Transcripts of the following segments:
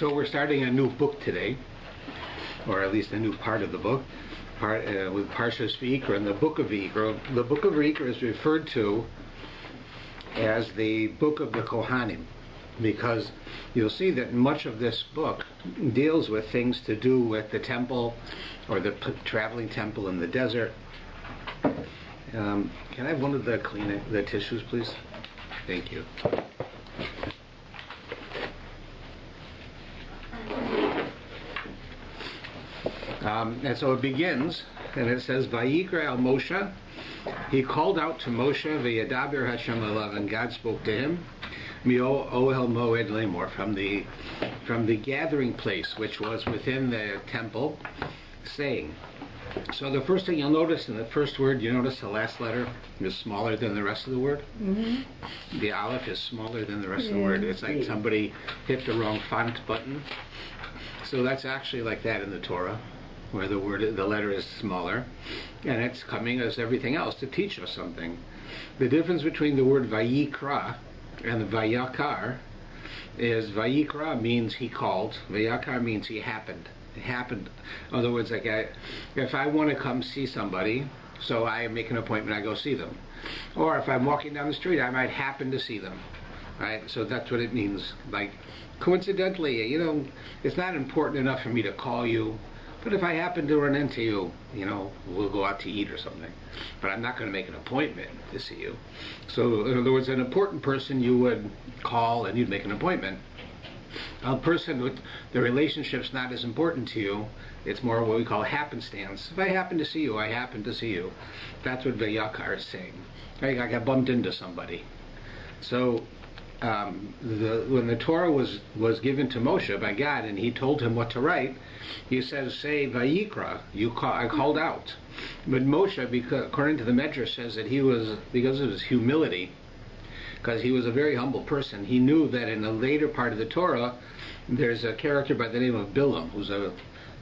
So we're starting a new book today, or at least a new part of the book, with Parshas Vayikra, and the book of Vayikra. The book of Vayikra is referred to as the book of the Kohanim, because you'll see that much of this book deals with things to do with the temple, or the traveling temple in the desert. Can I have one of the tissues, please? Thank you. And so it begins, and it says, Vayikra el Moshe. He called out to Moshe, V'yadaber Hashem alav, and God spoke to him, Mio Ohel Moed Lemor, from the gathering place, which was within the temple, saying. So the first thing you'll notice in the first word, you notice the last letter is smaller than the rest of the word. Mm-hmm. The aleph is smaller than the rest of the word. It's like somebody hit the wrong font button. So that's actually like that in the Torah, where the letter is smaller, and it's coming as everything else to teach us something. The difference between the word Vayikra and Vayakar is Vayikra means he called, Vayakar means he happened. It happened. In other words, like if I want to come see somebody, so I make an appointment, I go see them. Or if I'm walking down the street, I might happen to see them. Right? So that's what it means. Like, coincidentally, it's not important enough for me to call you, but if I happen to run into you, we'll go out to eat or something. But I'm not going to make an appointment to see you. So, in other words, an important person you would call and you'd make an appointment. A person with the relationship's not as important to you, it's more what we call happenstance. If I happen to see you, I happen to see you. That's what Vayakar is saying. I got bumped into somebody. So, when the Torah was given to Moshe by God and he told him what to write, he says, say Vayikra, I called out. But Moshe, because, according to the Medrash, says that he was, because of his humility, because he was a very humble person, he knew that in the later part of the Torah there's a character by the name of Bilam, who's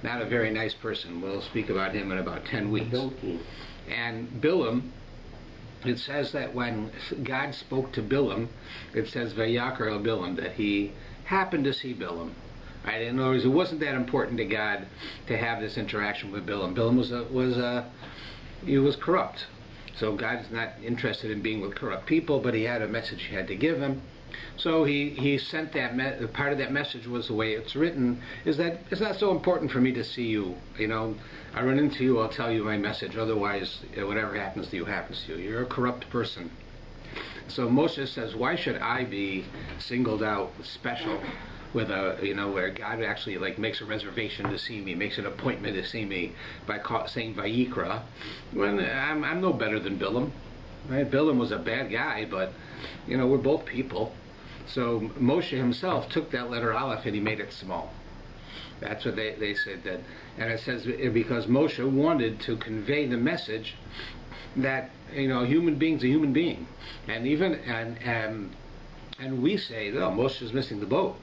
not a very nice person. We'll speak about him in about 10 weeks. And Bilam, it says that when God spoke to Bilam, it says Vayakra el Bilam, that he happened to see Bilam. Right? In other words, it wasn't that important to God to have this interaction with Bilam. Bilam was corrupt. So God's not interested in being with corrupt people, but he had a message he had to give him. So he sent that, part of that message was the way it's written, is that it's not so important for me to see you. I run into you, I'll tell you my message. Otherwise, whatever happens to you, happens to you. You're a corrupt person. So Moshe says, why should I be singled out special with where God actually makes a reservation to see me, makes an appointment to see me by saying Vayikra, when I'm no better than Bilam. Right? Bilam was a bad guy, but we're both people. So Moshe himself took that letter Aleph and he made it small. That's what they said that, and it says because Moshe wanted to convey the message that a human being's a human being, and we say, oh, Moshe is missing the boat.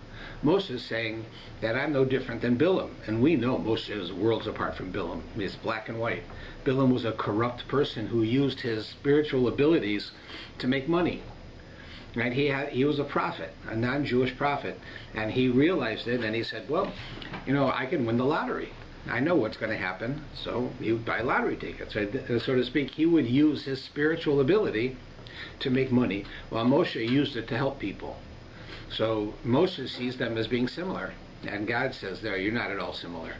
Moshe is saying that I'm no different than Bilam, and we know Moshe is worlds apart from Bilam. It's black and white. Bilam was a corrupt person who used his spiritual abilities to make money. Right? He was a prophet, a non-Jewish prophet, and he realized it, and he said, well, I can win the lottery. I know what's going to happen, so he would buy lottery tickets. So to speak, he would use his spiritual ability to make money, while Moshe used it to help people. So Moshe sees them as being similar, and God says, "No, you're not at all similar.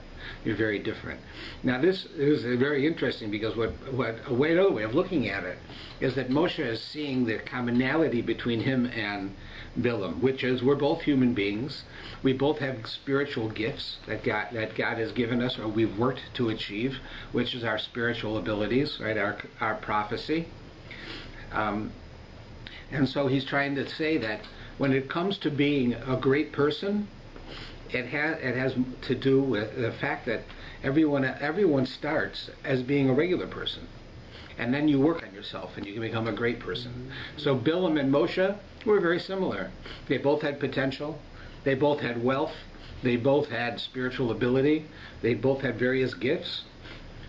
You're very different." Now, this is very interesting because another way of looking at it is that Moshe is seeing the commonality between him and Bilam, which is we're both human beings. We both have spiritual gifts that God has given us, or we've worked to achieve, which is our spiritual abilities, right? Our prophecy. And so he's trying to say that when it comes to being a great person, it has to do with the fact that everyone starts as being a regular person, and then you work on yourself and you can become a great person. So Bilam and Moshe were very similar. They both had potential. They both had wealth. They both had spiritual ability. They both had various gifts.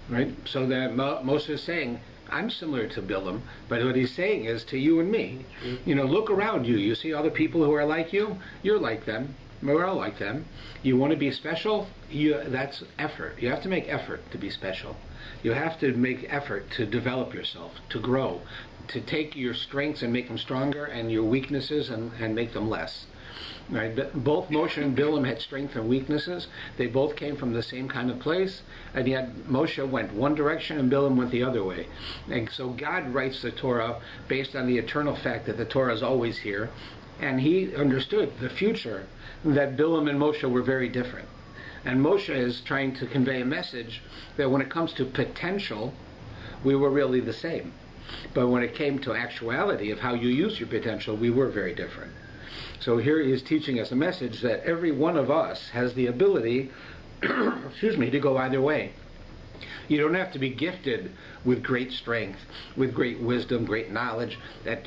Right? So that Moshe is saying, I'm similar to Bilam, but what he's saying is to you and me. Look around you. You see other people who are like you? You're like them. We're all like them. You want to be special? That's effort. You have to make effort to be special. You have to make effort to develop yourself, to grow, to take your strengths and make them stronger, and your weaknesses and make them less. Right? Both Moshe and Bilam had strengths and weaknesses. They both came from the same kind of place, and yet Moshe went one direction and Bilam went the other way. And so God writes the Torah based on the eternal fact that the Torah is always here, and he understood the future, that Bilam and Moshe were very different. And Moshe is trying to convey a message that when it comes to potential, we were really the same. But when it came to actuality of how you use your potential, we were very different. So here he is teaching us a message that every one of us has the ability to go either way. You don't have to be gifted with great strength, with great wisdom, great knowledge. That,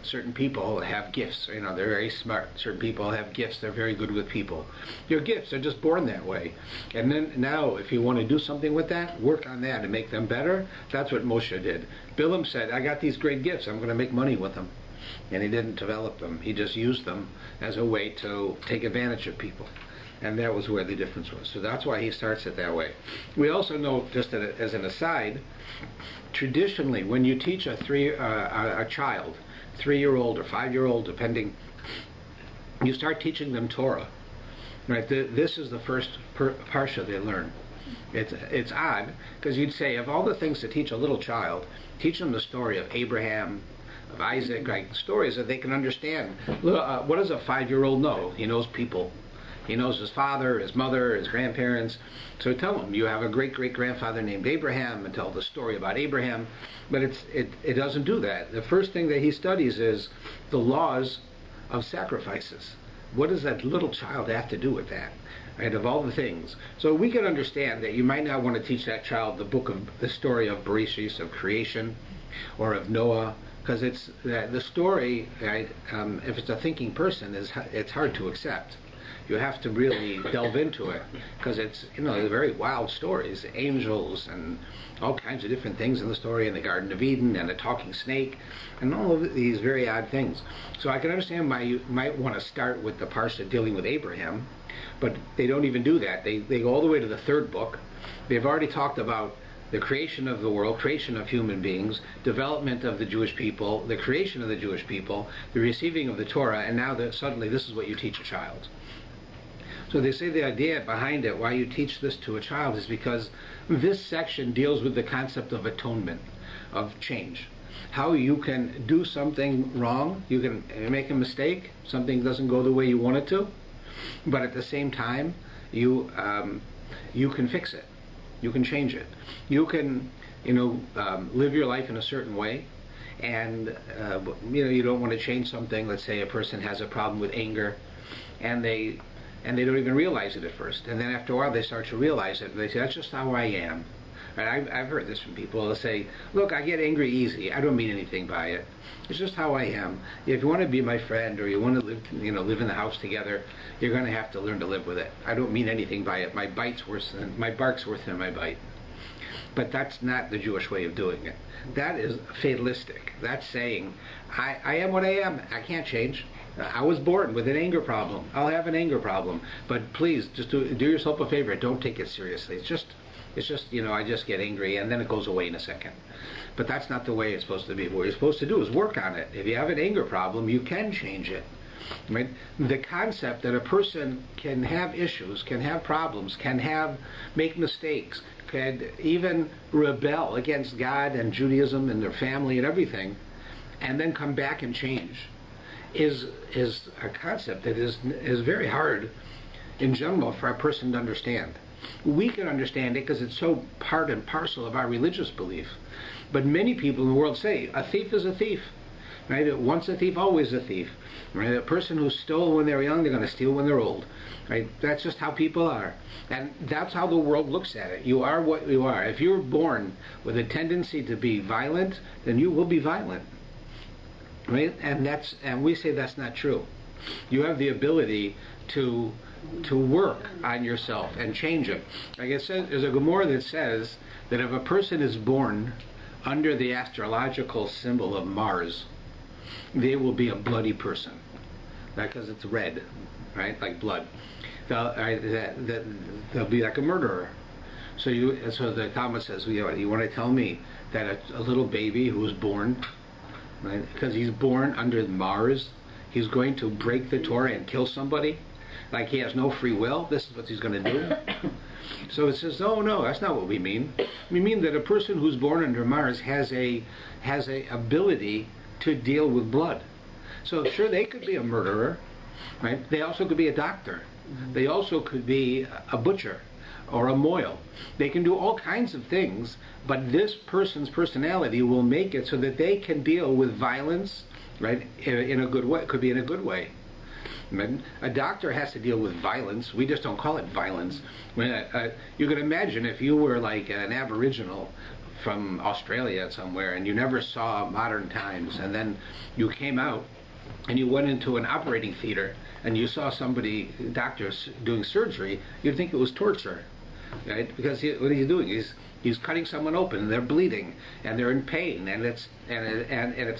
certain people have gifts. They're very smart. Certain people have gifts. They're very good with people. Your gifts are just born that way. And then now, if you want to do something with that, work on that and make them better. That's what Moshe did. Bilam said, I got these great gifts. I'm going to make money with them. And he didn't develop them. He just used them as a way to take advantage of people. And that was where the difference was. So that's why he starts it that way. We also know, just as an aside, traditionally, when you teach a child, 3-year-old or 5-year-old, depending, you start teaching them Torah. Right? This is the first parsha they learn. It's odd, because you'd say, of all the things to teach a little child, teach them the story of Abraham, of Isaac, right? Stories that they can understand. What does a 5-year-old know? He knows people. He knows his father, his mother, his grandparents. So tell him, you have a great-great-grandfather named Abraham, and tell the story about Abraham. But it doesn't do that. The first thing that he studies is the laws of sacrifices. What does that little child have to do with that? Right, of all the things. So we can understand that you might not want to teach that child the story of Bereshit, of creation, or of Noah, because it's the story, right, if it's a thinking person, it's hard to accept. You have to really delve into it, because it's, they're very wild stories, angels and all kinds of different things in the story, in the Garden of Eden, and a talking snake, and all of these very odd things. So I can understand why you might want to start with the parsha dealing with Abraham, but they don't even do that. They go all the way to the 3rd book. They've already talked about the creation of the world, creation of human beings, development of the Jewish people, the creation of the Jewish people, the receiving of the Torah, and now that suddenly this is what you teach a child. So they say the idea behind it, why you teach this to a child, is because this section deals with the concept of atonement, of change. How you can do something wrong, you can make a mistake, something doesn't go the way you want it to, but at the same time, you can fix it. You can change it. You can, live your life in a certain way, and you don't want to change something. Let's say a person has a problem with anger, and they don't even realize it at first. And then after a while, they start to realize it. And they say, that's just how I am. And I've heard this from people. They'll say, look, I get angry easy. I don't mean anything by it. It's just how I am. If you want to be my friend, or you want to live in the house together, you're going to have to learn to live with it. I don't mean anything by it. My bark's worse than my bite. But that's not the Jewish way of doing it. That is fatalistic. That's saying, I am what I am. I can't change. I was born with an anger problem. I'll have an anger problem. But please, just do yourself a favor. Don't take it seriously. It's just, I just get angry, and then it goes away in a second. But that's not the way it's supposed to be. What you're supposed to do is work on it. If you have an anger problem, you can change it. Right? The concept that a person can have issues, can have problems, can make mistakes, can even rebel against God and Judaism and their family and everything, and then come back and change, is a concept that is very hard in general for a person to understand. We can understand it because it's so part and parcel of our religious belief. But many people in the world say, a thief is a thief. Right? Once a thief, always a thief. Right? A person who stole when they're young, they're going to steal when they're old. Right? That's just how people are. And that's how the world looks at it. You are what you are. If you're born with a tendency to be violent, then you will be violent. Right? And we say that's not true. You have the ability to work on yourself and change it. Like it says, there's a Gemara that says that if a person is born under the astrological symbol of Mars, they will be a bloody person. because it's red, right, like blood. They'll be like a murderer. So the Talmud says, you want to tell me that a little baby who was born, right, because he's born under Mars, he's going to break the Torah and kill somebody? Like he has no free will? This is what he's going to do? So it says, oh no, that's not what we mean. We mean that a person who's born under Mars has a ability to deal with blood. So sure, they could be a murderer, right? They also could be a doctor. They also could be a butcher or a mohel. They can do all kinds of things, but this person's personality will make it so that they can deal with violence, right, in a good way. It could be in a good way. A doctor has to deal with violence. We just don't call it violence. You can imagine if you were like an Aboriginal from Australia somewhere and you never saw modern times, and then you came out and you went into an operating theater and you saw doctors doing surgery, you'd think it was torture, right? Because what are you doing? He's cutting someone open and they're bleeding and they're in pain and it's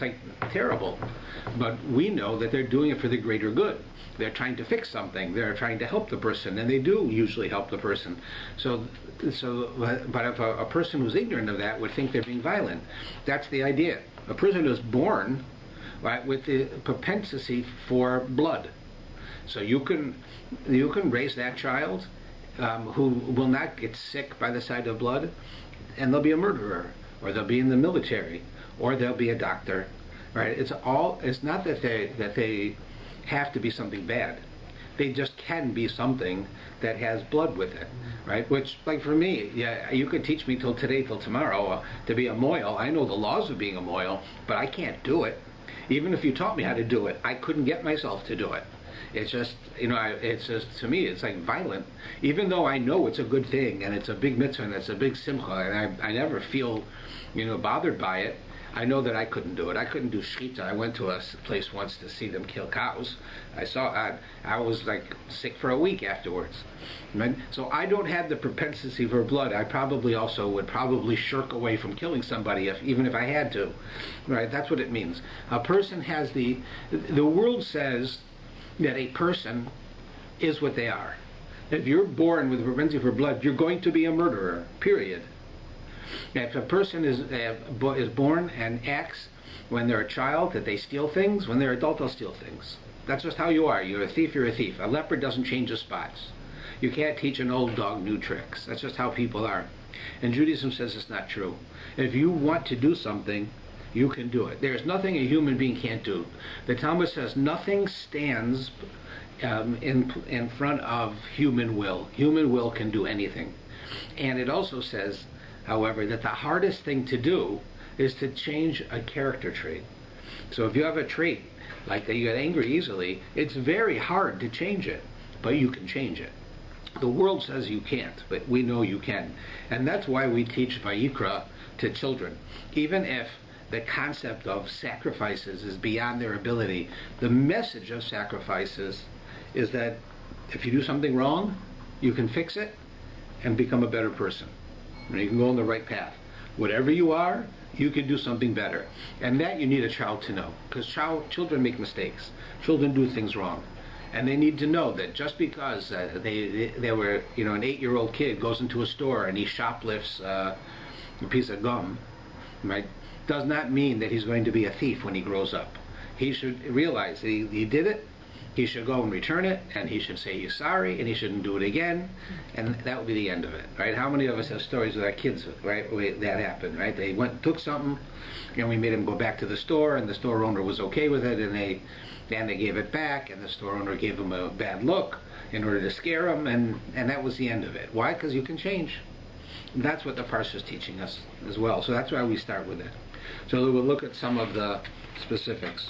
like terrible. But we know that they're doing it for the greater good. They're trying to fix something. They're trying to help the person, and they do usually help the person. But if a person who's ignorant of that would think they're being violent, that's the idea. A person is born, right, with the propensity for blood. So you can raise that child who will not get sick by the sight of blood, and they'll be a murderer, or they'll be in the military, or they'll be a doctor, right? It's not that they have to be something bad. They just can be something that has blood with it, right? Which, like for me, yeah, you could teach me till tomorrow to be a mohel. I know the laws of being a mohel, but I can't do it. Even if you taught me how to do it, I couldn't get myself to do it. It's just, to me, it's like violent. Even though I know it's a good thing, and it's a big mitzvah, and it's a big simcha, and I never feel, bothered by it, I know that I couldn't do it. I couldn't do shchita. I went to a place once to see them kill cows. I was like sick for a week afterwards. Right? So I don't have the propensity for blood. I probably also would shirk away from killing somebody even if I had to. Right? That's what it means. A person has the world says that a person is what they are. If you're born with a propensity for blood, you're going to be a murderer, period. If a person is born and acts when they're a child that they steal things, when they're adult they'll steal things. That's just how you are. You're a thief, you're a thief. A leopard doesn't change his spots. You can't teach an old dog new tricks. That's just how people are. And Judaism says it's not true. If you want to do something, you can do it. There's nothing a human being can't do. The Talmud says nothing stands in front of human will. Human will can do anything. And it also says, however, that the hardest thing to do is to change a character trait. So if you have a trait like that you get angry easily, it's very hard to change it, but you can change it. The world says you can't, but we know you can. And that's why we teach Vayikra to children. Even if the concept of sacrifices is beyond their ability, the message of sacrifices is that if you do something wrong, you can fix it and become a better person. And you can go on the right path. Whatever you are, you can do something better. And that you need a child to know. Because children make mistakes. Children do things wrong. And they need to know that just because they were, an 8-year-old kid goes into a store and he shoplifts a piece of gum, right, does not mean that he's going to be a thief when he grows up. He should realize that he did it, he should go and return it, and he should say he's sorry, and he shouldn't do it again, and that would be the end of it, right? How many of us have stories with our kids, right, where that happened, right? They took something, and we made them go back to the store, and the store owner was okay with it, and they gave it back, and the store owner gave them a bad look in order to scare them, and that was the end of it. Why? Because you can change. And that's what the Parsha is teaching us as well. So that's why we start with it. So we'll look at some of the specifics.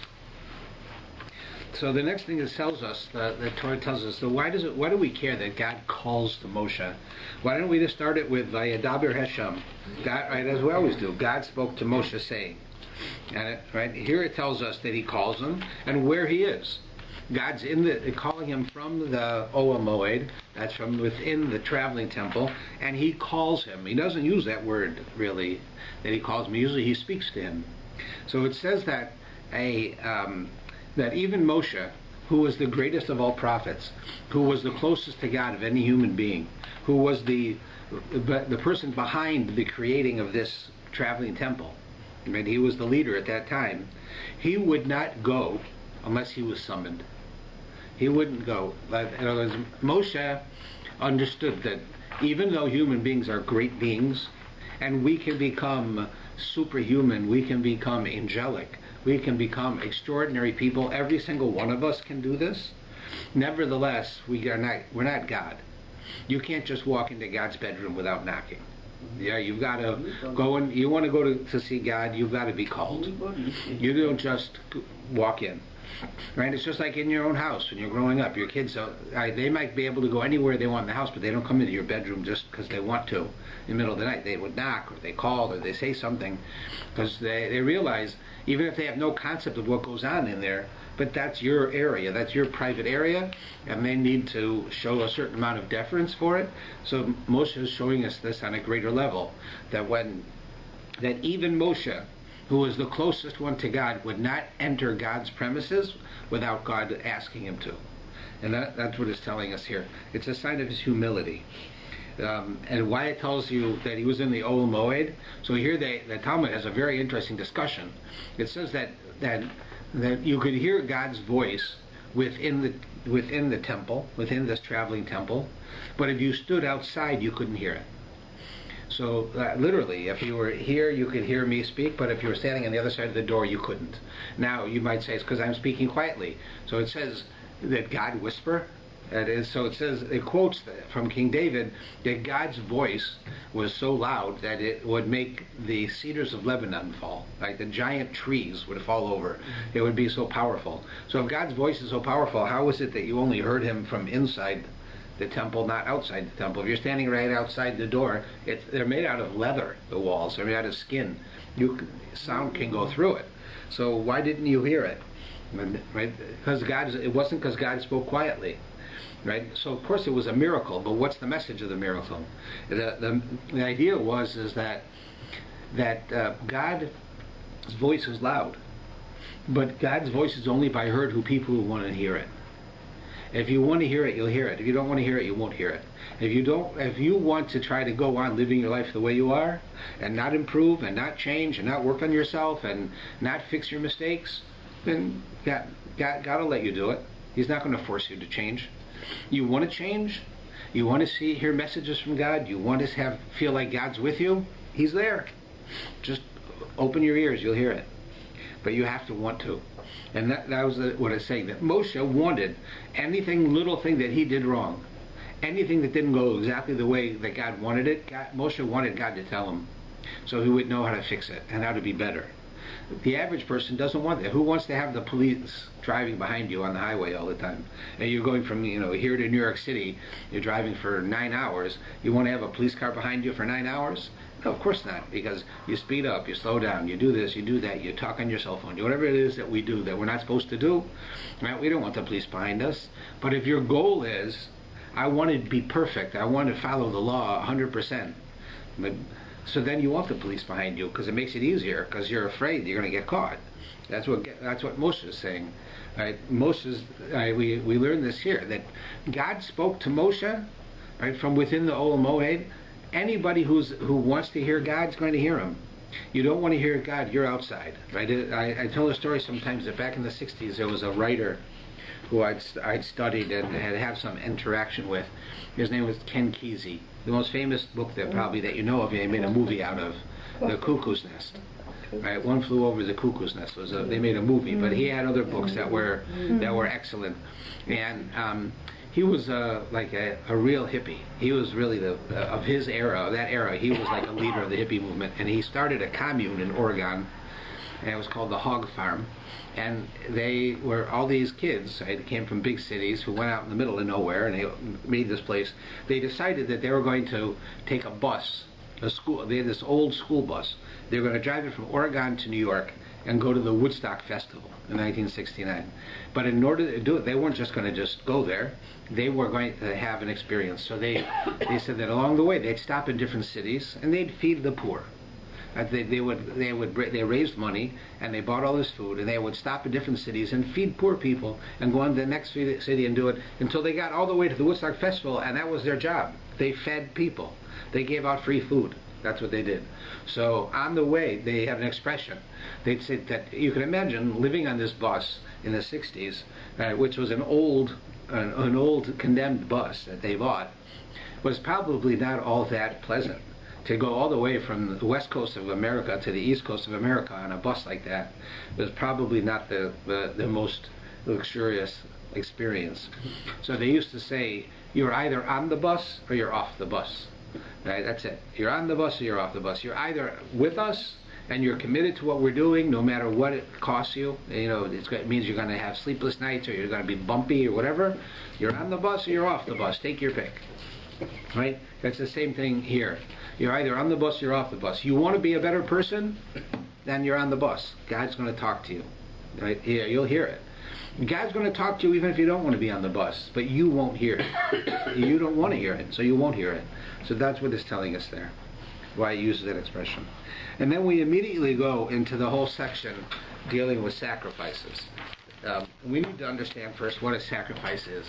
So the next thing it tells us, the Torah tells us, so why do we care that God calls to Moshe? Why don't we just start it with Vayadaber Hashem? God, right, as we always do. God spoke to Moshe saying, and right here it tells us that He calls him and where he is. God's calling him from the Oel Moed, that's from within the traveling temple, and He calls him. He doesn't use that word really that He calls him. Usually He speaks to him. So it says that that even Moshe, who was the greatest of all prophets, who was the closest to God of any human being, who was the person behind the creating of this traveling temple. I mean, he was the leader at that time. He would not go unless he was summoned. He wouldn't go. In other words, Moshe understood that even though human beings are great beings, and we can become superhuman, we can become angelic, we can become extraordinary people, every single one of us can do this. Nevertheless, we're not God. You can't just walk into God's bedroom without knocking. Yeah, you've got to go in. You want to go to see God, you've got to be called. You don't just walk in. Right? It's just like in your own house when you're growing up. Your kids, they might be able to go anywhere they want in the house, but they don't come into your bedroom just because they want to in the middle of the night. They would knock, or they call, or they say something, because they realize, even if they have no concept of what goes on in there, but that's your area, that's your private area, and they need to show a certain amount of deference for it. So Moshe is showing us this on a greater level, that even Moshe, who was the closest one to God, would not enter God's premises without God asking him to. And that's what it's telling us here. It's a sign of his humility. And why it tells you that he was in the Ol Moed. So here the Talmud has a very interesting discussion. It says that you could hear God's voice within the temple, within this traveling temple, but if you stood outside, you couldn't hear it. So literally, if you were here, you could hear me speak, but if you were standing on the other side of the door, you couldn't. Now, you might say it's because I'm speaking quietly. So it says that God whisper. So it says, it quotes from King David, that God's voice was so loud that it would make the cedars of Lebanon fall. Like the giant trees would fall over. It would be so powerful. So if God's voice is so powerful, how is it that you only heard him from inside the temple, not outside the temple? If you're standing right outside the door, they're made out of leather, the walls. They're made out of skin. Sound can go through it. So why didn't you hear it? Right? It wasn't because God spoke quietly. Right? So of course it was a miracle, but what's the message of the miracle? The idea is that God's voice is loud, but God's voice is only heard by people who want to hear it. If you want to hear it, you'll hear it. If you don't want to hear it, you won't hear it. If you want to try to go on living your life the way you are, and not improve, and not change, and not work on yourself, and not fix your mistakes, then God will let you do it. He's not going to force you to change. You want to change? You want to hear messages from God? You want to feel like God's with you? He's there. Just open your ears, you'll hear it. But you have to want to. And that was what I was saying, that Moshe wanted little thing that he did wrong, anything that didn't go exactly the way that God wanted it, Moshe wanted God to tell him, so he would know how to fix it and how to be better. The average person doesn't want that. Who wants to have the police driving behind you on the highway all the time? And you're going from here to New York City, you're driving for 9 hours. You want to have a police car behind you for 9 hours? No, of course not, because you speed up, you slow down, you do this, you do that, you talk on your cell phone, whatever it is that we do that we're not supposed to do, right? We don't want the police behind us. But if your goal is, I want to be perfect, I want to follow the law 100%, so then you want the police behind you, because it makes it easier, because you're afraid you're going to get caught. That's what Moshe is saying. Right? We learn this here, that God spoke to Moshe, right, from within the Ol Moed. Anybody who wants to hear God's going to hear him. You don't want to hear God, you're outside. Right? I tell a story sometimes that back in the 60s there was a writer who I'd studied and had some interaction with. His name was Ken Kesey. The most famous book that you know of, they made a movie out of, The Cuckoo's Nest. Right? One Flew Over the Cuckoo's Nest. They made a movie, but he had other books that were excellent. And he was like a real hippie. He was really of his era, that era. He was like a leader of the hippie movement, and he started a commune in Oregon, and it was called the Hog Farm. And they were all these kids, right, that came from big cities who went out in the middle of nowhere, and they made this place. They decided that they were going to take a bus, a school. They had this old school bus. They were going to drive it from Oregon to New York and go to the Woodstock Festival in 1969. But in order to do it, they weren't just going to just go there. They were going to have an experience. So they said that along the way they'd stop in different cities and they'd feed the poor. They raised money and they bought all this food, and they would stop in different cities and feed poor people and go on to the next city and do it until they got all the way to the Woodstock Festival, and that was their job. They fed people. They gave out free food. That's what they did. So on the way, they have an expression. They'd say that you can imagine living on this bus in the 60s, which was an old condemned bus that they bought, was probably not all that pleasant. To go all the way from the west coast of America to the east coast of America on a bus like that was probably not the most luxurious experience. So they used to say, you're either on the bus or you're off the bus. Right? That's it. You're on the bus or you're off the bus. You're either with us and you're committed to what we're doing, no matter what it costs you. You know, it means you're going to have sleepless nights or you're going to be bumpy or whatever. You're on the bus or you're off the bus. Take your pick. Right? That's the same thing here. You're either on the bus or you're off the bus. You want to be a better person? Then you're on the bus. God's going to talk to you. Right? Yeah, you'll hear it. God's going to talk to you even if you don't want to be on the bus, but you won't hear it. You don't want to hear it, so you won't hear it. So that's what it's telling us there, why it uses that expression. And then we immediately go into the whole section dealing with sacrifices. We need to understand first what a sacrifice is.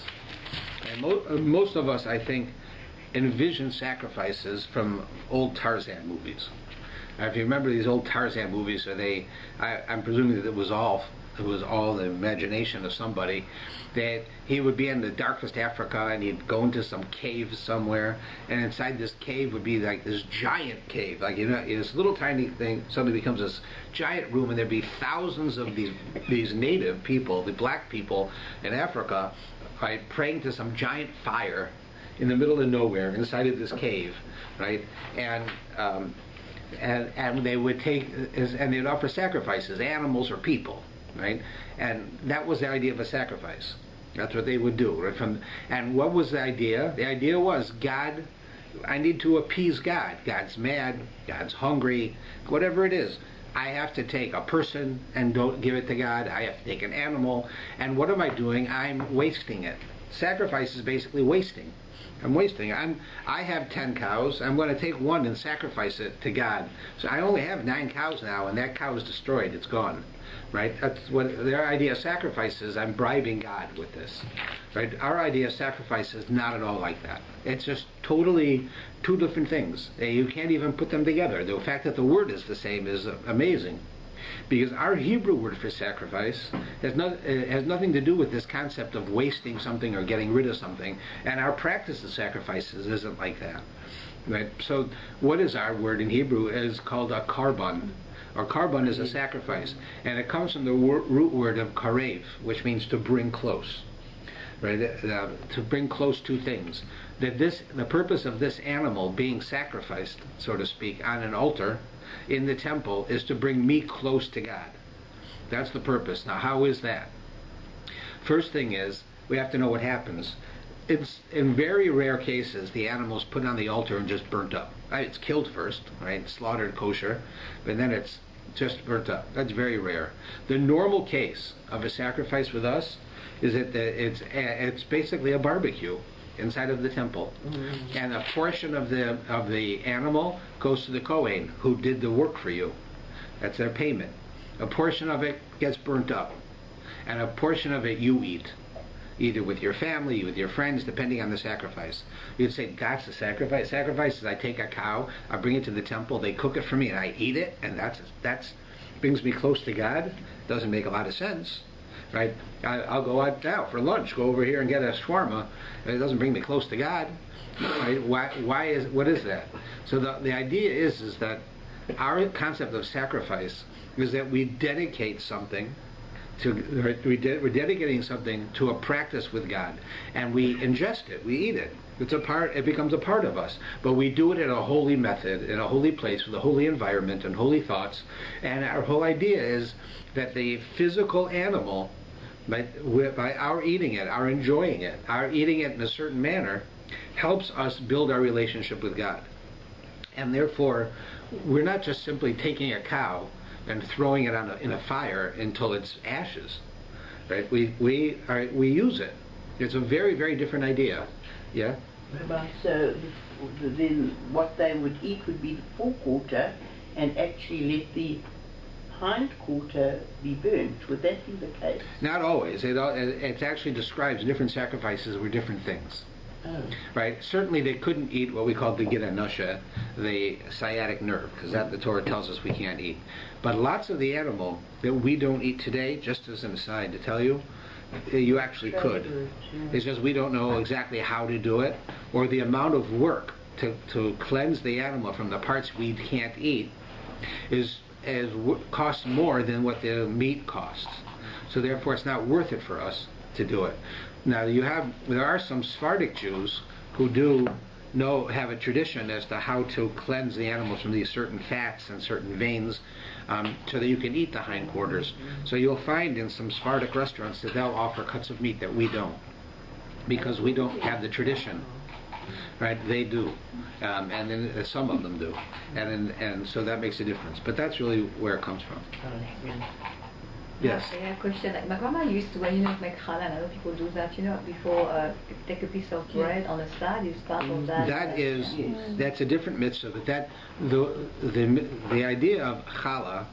And most of us, I think, envision sacrifices from old Tarzan movies. If you remember these old Tarzan movies, I'm presuming that it was all the imagination of somebody, that he would be in the darkest Africa and he'd go into some cave somewhere, and inside this cave would be like this giant cave, like, you know, this little tiny thing suddenly becomes this giant room, and there'd be thousands of these native people, the black people in Africa, right, praying to some giant fire in the middle of nowhere inside of this cave, right? And they would they'd offer sacrifices, animals or people, right? And that was the idea of a sacrifice. That's what they would do, right? And what was the idea? The idea was, God, I need to appease God. God's mad, God's hungry, whatever it is. I have to take a person and don't give it to God. I have to take an animal. And what am I doing? I'm wasting it. Sacrifice is basically wasting. I'm wasting. I have 10 cows. I'm going to take one and sacrifice it to God. So I only have 9 cows now, and that cow is destroyed. It's gone. Right? That's what their idea of sacrifice is. I'm bribing God with this. Right? Our idea of sacrifice is not at all like that. It's just totally two different things. You can't even put them together. The fact that the word is the same is amazing. Because our Hebrew word for sacrifice has nothing to do with this concept of wasting something or getting rid of something, and our practice of sacrifices isn't like that. Right? So what is our word in Hebrew? Is called a karban. Or karban is a sacrifice, and it comes from the root word of karev, which means to bring close. Right? To bring close two things. The purpose of this animal being sacrificed, so to speak, on an altar in the temple is to bring me close to God. That's the purpose. Now, how is that? First thing is, we have to know what happens. It's in very rare cases the animal's put on the altar and just burnt up. Right? It's killed first, right? Slaughtered kosher, but then it's just burnt up. That's very rare. The normal case of a sacrifice with us is that it's basically a barbecue inside of the temple, and a portion of the animal goes to the Kohen who did the work for you. That's their payment. A portion of it gets burnt up, and a portion of it you eat, either with your family, with your friends, depending on the sacrifice. You'd say, that's the sacrifice. Sacrifice is I take a cow, I bring it to the temple, they cook it for me, and I eat it, and that's brings me close to God. Doesn't make a lot of sense. Right? I'll go out now for lunch, go over here and get a shawarma. It doesn't bring me close to God. Right? What is that? So the idea is that our concept of sacrifice is that we dedicate something we're dedicating something to a practice with God, and we ingest it, we eat it. It becomes a part of us. But we do it in a holy method, in a holy place, with a holy environment and holy thoughts. And our whole idea is that the physical animal, by our eating it, our enjoying it, our eating it in a certain manner, helps us build our relationship with God. And therefore, we're not just simply taking a cow and throwing it in a fire until it's ashes. Right? We use it. It's a very, very different idea. Yeah? So then what they would eat would be the forequarter, and actually let the hindquarter be burnt. Would that be the case? Not always. It actually describes different sacrifices were different things. Oh. Right? Certainly they couldn't eat what we call the gidanusha, the sciatic nerve, because that the Torah tells us we can't eat. But lots of the animal that we don't eat today, just as an aside to tell you, you actually could. It's just we don't know exactly how to do it, or the amount of work to cleanse the animal from the parts we can't eat costs more than what the meat costs. So therefore it's not worth it for us to do it. Now there are some Sephardic Jews who do have a tradition as to how to cleanse the animals from these certain fats and certain veins, so that you can eat the hindquarters. So you'll find in some Sephardic restaurants that they'll offer cuts of meat that we don't, because we don't have the tradition. Right? They do, and then some of them do, and so that makes a difference. But that's really where it comes from. Yes. I have a question. Like my grandma used to, when make challah, and other people do that, before take a piece of bread on the side, you start on that. That's a different mitzvah. But the idea of challah,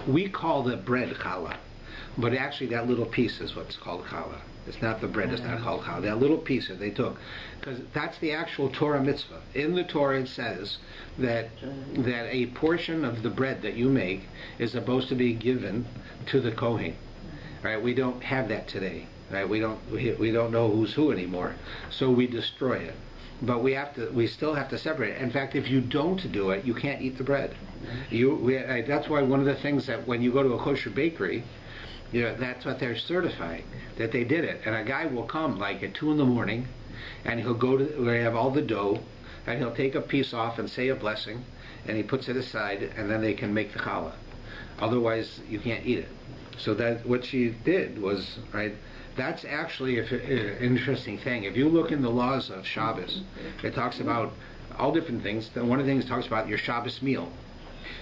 we call the bread challah, but actually that little piece is what's called challah. It's not the bread, it's not called challah. That little piece that they took, because that's the actual Torah mitzvah. In the Torah it says that a portion of the bread that you make is supposed to be given to the Kohen. Right? We don't have that today. Right? We don't know who's who anymore. So we destroy it. But we still have to separate it. In fact, if you don't do it, you can't eat the bread. That's why one of the things that when you go to a kosher bakery, that's what they're certifying, that they did it. And a guy will come like at 2 a.m, and he'll go to where they have all the dough, and he'll take a piece off and say a blessing, and he puts it aside, and then they can make the challah. Otherwise, you can't eat it. So that what she did was, right, that's actually an interesting thing. If you look in the laws of Shabbos, it talks about all different things. One of the things it talks about your Shabbos meal.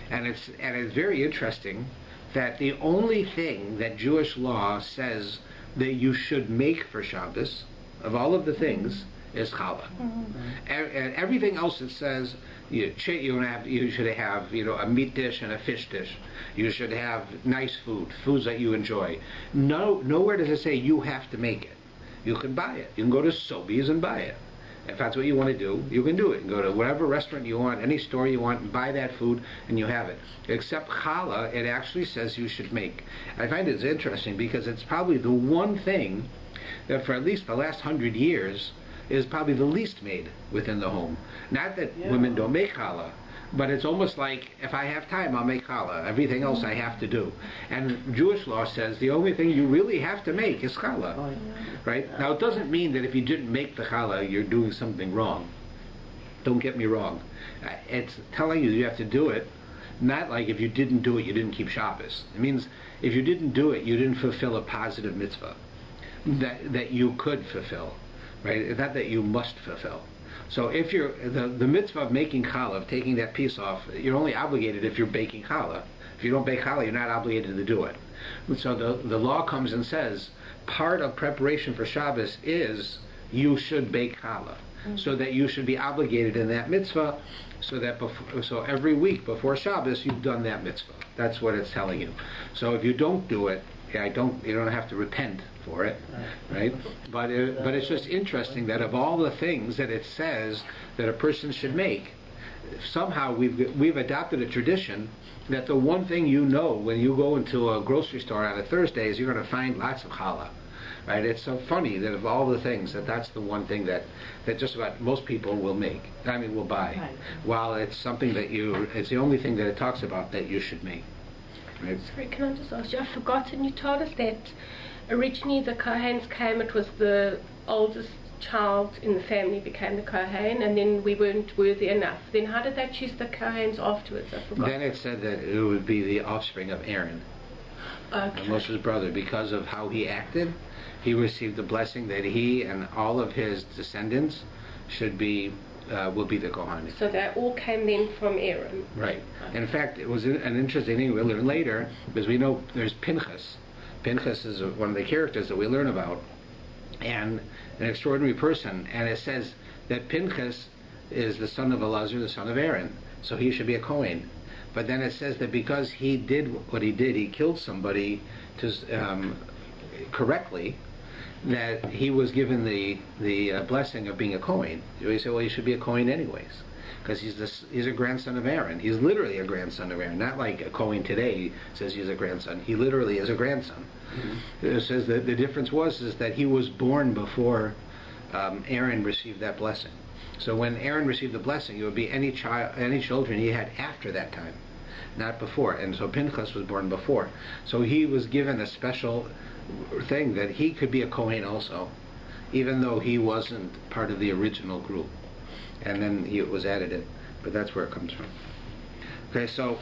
And it's very interesting that the only thing that Jewish law says that you should make for Shabbos, of all of the things, is challah. And everything else it says you should have a meat dish and a fish dish. You should have nice foods that you enjoy. Nowhere does it say you have to make it. You can buy it. You can go to Sobeys and buy it. If that's what you want to do, you can do it. You can go to whatever restaurant you want, any store you want, and buy that food, and you have it. Except challah, it actually says you should make. I find it interesting because it's probably the one thing that for at least the last 100 years is probably the least made within the home. Not that women don't make challah, but it's almost like if I have time, I'll make challah. Everything else I have to do. And Jewish law says the only thing you really have to make is challah. Right? Now, it doesn't mean that if you didn't make the challah, you're doing something wrong. Don't get me wrong. It's telling you have to do it, not like if you didn't do it, you didn't keep Shabbos. It means if you didn't do it, you didn't fulfill a positive mitzvah that you could fulfill. Right? It's not that you must fulfill. So if you're the mitzvah of making challah, of taking that piece off, you're only obligated if you're baking challah. If you don't bake challah, you're not obligated to do it. So the law comes and says part of preparation for Shabbos is you should bake challah, so that you should be obligated in that mitzvah, so every week before Shabbos you've done that mitzvah. That's what it's telling you. So if you don't do it, you don't have to repent for it, right? But it's just interesting that of all the things that it says that a person should make, somehow we've adopted a tradition that the one thing when you go into a grocery store on a Thursday is you're going to find lots of challah, right? It's so funny that of all the things that's the one thing that just about most people will buy, right. While it's something it's the only thing that it talks about that you should make. Right. Sorry, can I just ask you? I've forgotten. You told us that originally the Kohens came. It was the oldest child in the family became the Kohen, and then we weren't worthy enough. Then how did they choose the Kohens afterwards? I forgot. Then it said that it would be the offspring of Aaron, Moshe's brother, because of how he acted. He received the blessing that he and all of his descendants will be the Kohanim. So they all came then from Aaron. Right. In fact, it was an interesting thing we learn later, because we know there's Pinchas. Pinchas is one of the characters that we learn about, and an extraordinary person. And it says that Pinchas is the son of Elazar, the son of Aaron, so he should be a Kohen. But then it says that because he did what he did, he killed somebody correctly, that he was given the blessing of being a Kohen. You say, well, he should be a Kohen anyways, because he's a grandson of Aaron. He's literally a grandson of Aaron, not like a Kohen today says he's a grandson. He literally is a grandson. Mm-hmm. It says that the difference is that he was born before Aaron received that blessing. So when Aaron received the blessing, it would be any children he had after that time, not before. And so Pinchas was born before. So he was given a special thing that he could be a Kohen also, even though he wasn't part of the original group. And then it was added in. But that's where it comes from. Okay, so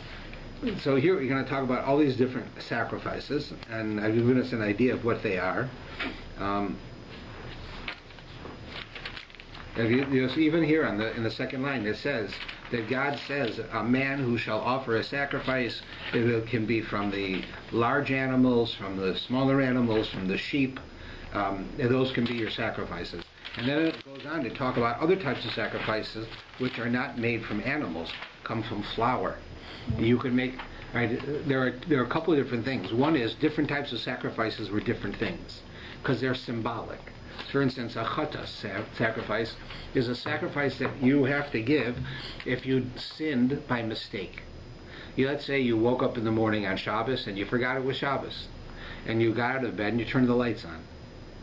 here we're going to talk about all these different sacrifices, and I've given us an idea of what they are. Even here in the second line, it says that God says, a man who shall offer a sacrifice, it can be from the large animals, from the smaller animals, from the sheep. Those can be your sacrifices. And then it goes on to talk about other types of sacrifices which are not made from animals, come from flour. You can make, right, there are a couple of different things. One is different types of sacrifices were different things, because they're symbolic. For instance, a chatas sacrifice is a sacrifice that you have to give if you sinned by mistake. Let's say you woke up in the morning on Shabbos and you forgot it was Shabbos, and you got out of bed and you turned the lights on.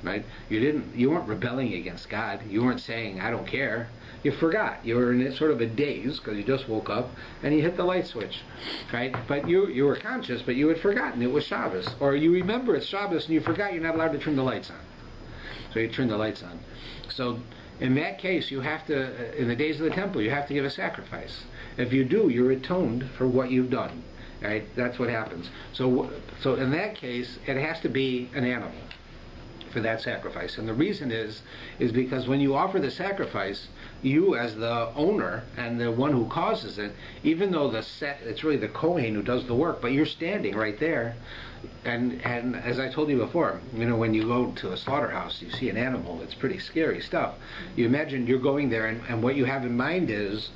Right? You weren't rebelling against God. You weren't saying, I don't care. You forgot. You were in sort of a daze because you just woke up and you hit the light switch. Right? But you were conscious, but you had forgotten it was Shabbos. Or you remember it's Shabbos and you forgot you're not allowed to turn the lights on. So you turn the lights on. So in that case, you have to, in the days of the temple, you have to give a sacrifice. If you do, you're atoned for what you've done. Right? That's what happens. So in that case, it has to be an animal for that sacrifice. And the reason is because when you offer the sacrifice, you as the owner and the one who causes it, even though it's really the Kohen who does the work, but you're standing right there, and as I told you before, when you go to a slaughterhouse, you see an animal, it's pretty scary stuff. You imagine you're going there, and what you have in mind is,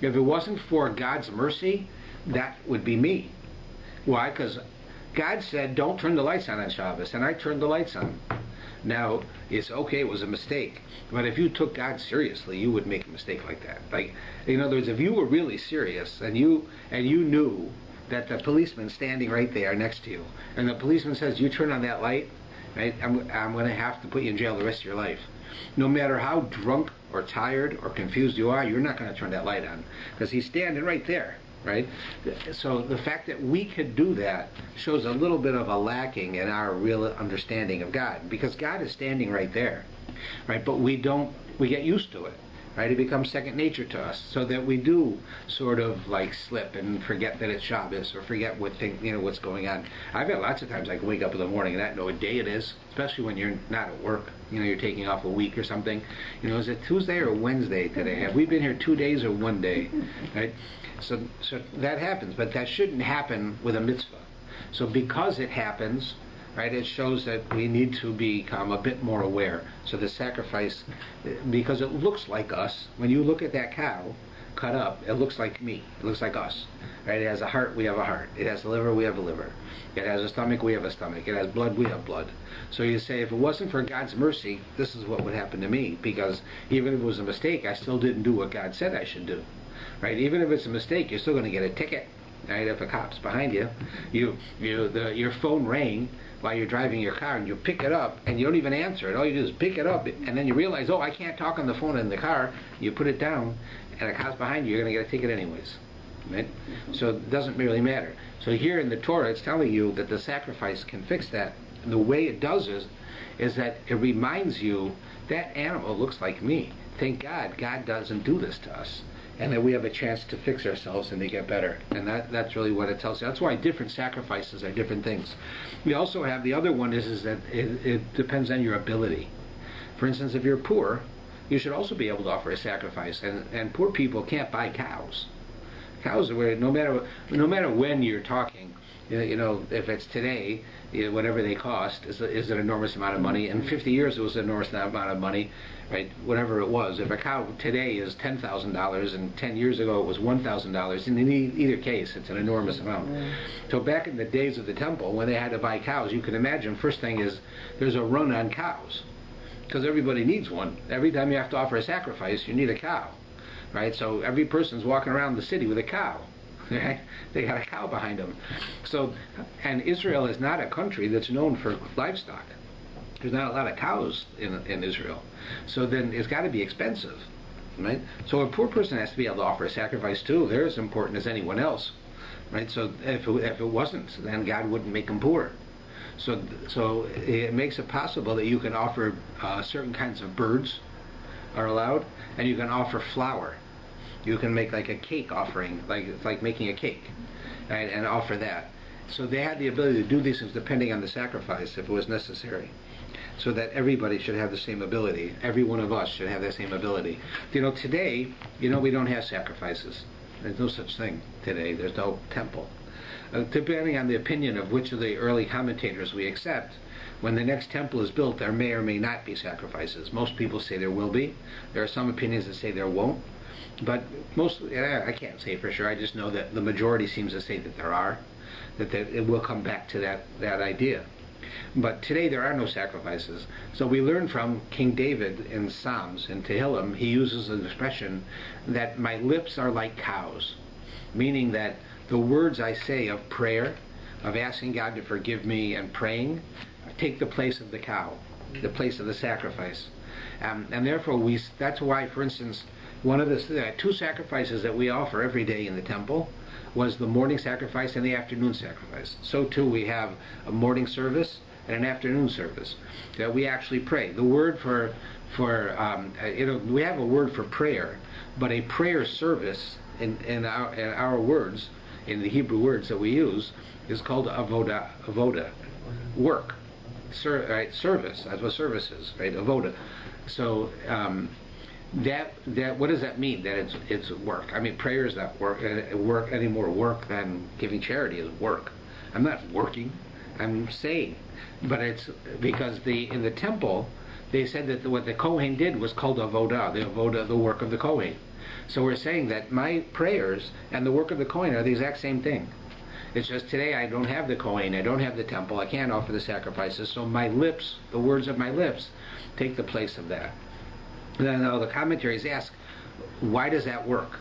if it wasn't for God's mercy, that would be me. Why? Because God said, don't turn the lights on Shabbos, and I turned the lights on. Now, it's okay, it was a mistake. But if you took God seriously, you would make a mistake like that. Like, in other words, if you were really serious and you knew that the policeman's standing right there next to you, and the policeman says, you turn on that light, right, I'm going to have to put you in jail the rest of your life. No matter how drunk or tired or confused you are, you're not going to turn that light on, because he's standing right there. Right? So the fact that we could do that shows a little bit of a lacking in our real understanding of God, because God is standing right there, right? But we get used to it, right? It becomes second nature to us, so that we do sort of like slip and forget that it's Shabbos, or forget what's going on. I've had lots of times I can wake up in the morning and not know what day it is, especially when you're not at work. You're taking off a week or something. Is it Tuesday or Wednesday today? Have we been here 2 days or 1 day? Right? So that happens, but that shouldn't happen with a mitzvah. So because it happens, right, it shows that we need to become a bit more aware. So the sacrifice, because it looks like us, when you look at that cow cut up, it looks like me. It looks like us. Right? It has a heart, we have a heart. It has a liver, we have a liver. It has a stomach, we have a stomach. It has blood, we have blood. So you say, if it wasn't for God's mercy, this is what would happen to me, because even if it was a mistake, I still didn't do what God said I should do. Right? Even if it's a mistake, you're still going to get a ticket. Right? If a cop's behind you, your phone rang while you're driving your car, and you pick it up, and you don't even answer it. All you do is pick it up, and then you realize, I can't talk on the phone in the car. You put it down, and a cop's behind you, you're going to get a ticket anyways. Right? So it doesn't really matter. So here in the Torah, it's telling you that the sacrifice can fix that. And the way it does is that it reminds you, that animal looks like me. Thank God, God doesn't do this to us. And that we have a chance to fix ourselves and to get better. And that's really what it tells you. That's why different sacrifices are different things. We also have the other one is that it depends on your ability. For instance, if you're poor, you should also be able to offer a sacrifice. And poor people can't buy cows. Cows were, no matter when you're talking, if it's today, whatever they cost is an enormous amount of money. In 50 years, it was an enormous amount of money, right? Whatever it was. If a cow today is $10,000 and 10 years ago it was $1,000, in either case, it's an enormous amount. So back in the days of the temple, when they had to buy cows, you can imagine, first thing is there's a run on cows, because everybody needs one. Every time you have to offer a sacrifice, you need a cow, right? So every person's walking around the city with a cow. Right? They got a cow behind them. So, and Israel is not a country that's known for livestock. There's not a lot of cows in Israel. So then it's got to be expensive, right? So a poor person has to be able to offer a sacrifice too. They're as important as anyone else, right? So if it wasn't, then God wouldn't make them poor. So it makes it possible that you can offer certain kinds of birds are allowed, and you can offer flour. You can make like a cake offering, it's like making a cake, right, and offer that. So they had the ability to do these things depending on the sacrifice, if it was necessary, so that everybody should have the same ability. Every one of us should have that same ability. Today, we don't have sacrifices. There's no such thing today. There's no temple. Depending on the opinion of which of the early commentators we accept, when the next temple is built, there may or may not be sacrifices. Most people say there will be. There are some opinions that say there won't. But I can't say for sure. I just know that the majority seems to say that there are, that it will come back to that idea. But today there are no sacrifices. So we learn from King David in Psalms, in Tehillim, he uses an expression that my lips are like cows, meaning that the words I say of prayer, of asking God to forgive me and praying, take the place of the cow, the place of the sacrifice. And therefore that's why, for instance, one of the two sacrifices that we offer every day in the temple was the morning sacrifice and the afternoon sacrifice. So too we have a morning service and an afternoon service that we actually pray. The word we have a word for prayer, but a prayer service in our words, in the Hebrew words that we use, is called avoda, work, right? Service. That's what service is, right? Avoda. So that what does that mean? That it's work. I mean, prayer is not work any more work than giving charity is work. I'm not working. I'm saying, but it's because in the temple they said that what the Kohen did was called avoda, the work of the Kohen. So we're saying that my prayers and the work of the Kohen are the exact same thing. It's just today I don't have the Kohen, I don't have the temple, I can't offer the sacrifices, so my lips, the words of my lips, take the place of that. Then the commentaries ask, why does that work?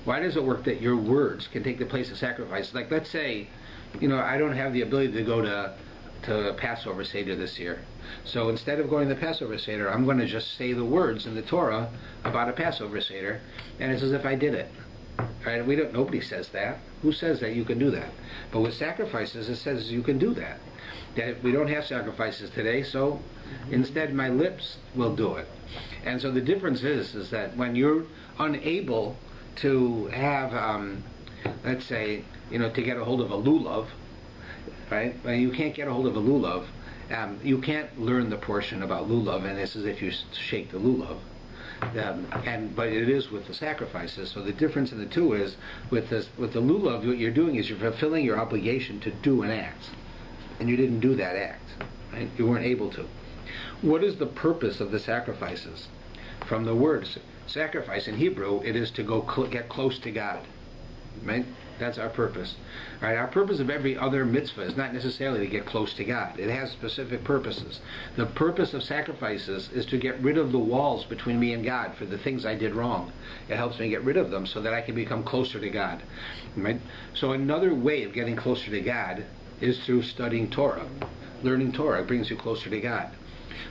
Why does it work that your words can take the place of sacrifice? Like, let's say, I don't have the ability to go to Passover Seder this year. So instead of going to the Passover Seder, I'm going to just say the words in the Torah about a Passover Seder, and it's as if I did it. Right? Nobody says that. Who says that you can do that? But with sacrifices, it says you can do that. That we don't have sacrifices today, so instead my lips will do it. And so the difference is that when you're unable to have, let's say, to get a hold of a lulav, right? When you can't get a hold of a lulav, you can't learn the portion about lulav, and it's as if you shake the lulav. But it is with the sacrifices. So the difference in the two is with the lulav, what you're doing is you're fulfilling your obligation to do an act, and you didn't do that act, right? You weren't able to. What is the purpose of the sacrifices? From the word sacrifice in Hebrew, it is to go get close to God, right? That's our purpose. Right? Our purpose of every other mitzvah is not necessarily to get close to God. It has specific purposes. The purpose of sacrifices is to get rid of the walls between me and God for the things I did wrong. It helps me get rid of them so that I can become closer to God. Right? So another way of getting closer to God is through studying Torah. Learning Torah brings you closer to God.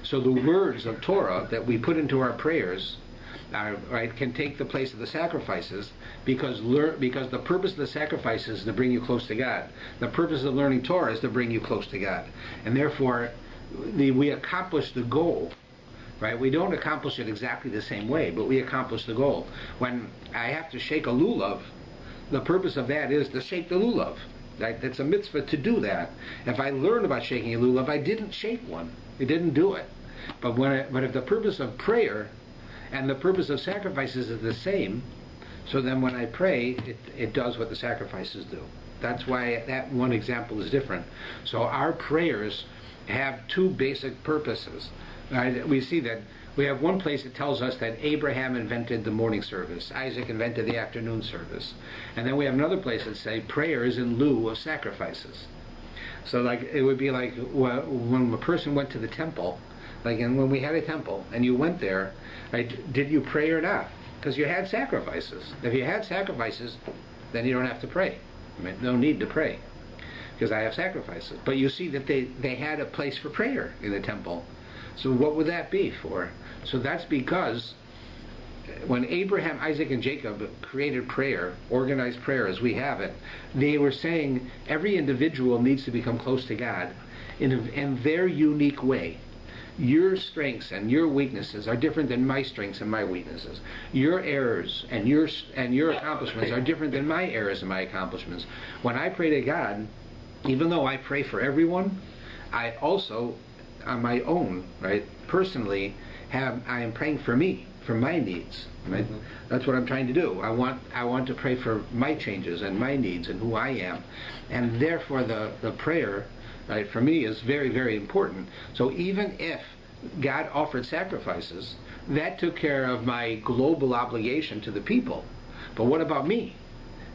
So the words of Torah that we put into our prayers can take the place of the sacrifices because the purpose of the sacrifices is to bring you close to God. The purpose of learning Torah is to bring you close to God. And therefore, we accomplish the goal. Right? We don't accomplish it exactly the same way, but we accomplish the goal. When I have to shake a lulav, the purpose of that is to shake the lulav. Right? It's a mitzvah to do that. If I learn about shaking a lulav, I didn't shake one. I didn't do it. But if the purpose of prayer and the purpose of sacrifices is the same, So then when I pray, it does what the sacrifices do. That's why that one example is different. So our prayers have two basic purposes. Right? We see that we have one place that tells us that Abraham invented the morning service, Isaac invented the afternoon service, and then we have another place that say prayer is in lieu of sacrifices. So like it would be like when a person went to the temple, and when we had a temple and you went there, right, did you pray or not? Because you had sacrifices. If you had sacrifices, then you don't have to pray. I mean, no need to pray because I have sacrifices. But you see that they had a place for prayer in the temple. So what would that be for? So that's because when Abraham, Isaac, and Jacob created prayer, organized prayer as we have it, they were saying every individual needs to become close to God in their unique way. Your strengths and your weaknesses are different than my strengths and my weaknesses. Your errors and your accomplishments are different than my errors and my accomplishments. When I pray to God, even though I pray for everyone, I also, on my own, right, personally, I am praying for me, for my needs. Right? Mm-hmm. That's what I'm trying to do. I want to pray for my changes and my needs and who I am, and therefore the prayer, right, for me is very, very important. So even if God offered sacrifices, that took care of my global obligation to the people. But what about me?